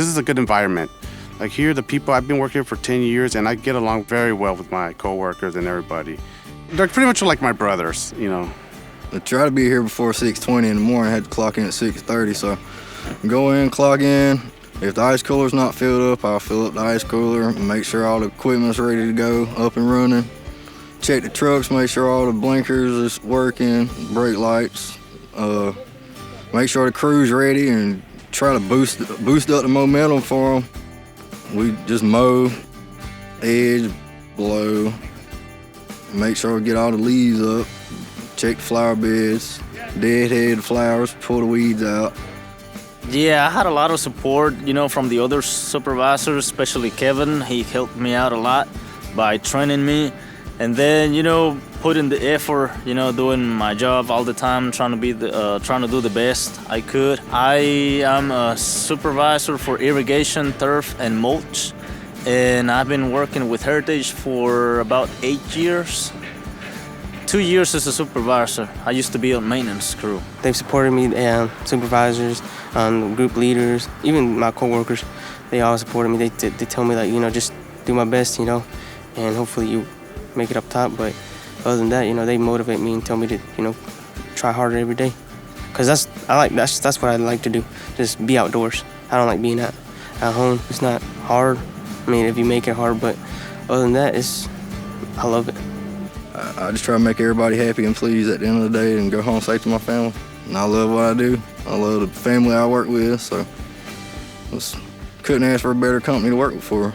this is a good environment. Like here, the people, I've been working here for 10 years and I get along very well with my coworkers and everybody. They're pretty much like my brothers, you know. I try to be here before 6:20 in the morning. I had to clock in at 6:30, so go in, clock in. If the ice cooler's not filled up, I'll fill up the ice cooler and make sure all the equipment's ready to go, up and running. Check the trucks, make sure all the blinkers is working, brake lights. Make sure the crew's ready and try to boost up the momentum for them. We just mow, edge, blow, make sure we get all the leaves up, check the flower beds, deadhead flowers, pull the weeds out. Yeah, I had a lot of support, from the other supervisors, especially Kevin. He helped me out a lot by training me. And then, putting the effort, doing my job all the time, trying to do the best I could. I am a supervisor for irrigation, turf, and mulch. And I've been working with Heritage for about 8 years. 2 years as a supervisor. I used to be on maintenance crew. They've supported me, supervisors, group leaders, even my coworkers. They all supported me. They tell me just do my best, and hopefully you make it up top. But other than that, they motivate me and tell me to, try harder every day. Cause that's what I like to do. Just be outdoors. I don't like being at home. It's not hard. I mean, if you make it hard, but other than that, I love it. I just try to make everybody happy and pleased at the end of the day and go home safe to my family. And I love what I do. I love the family I work with, so couldn't ask for a better company to work for.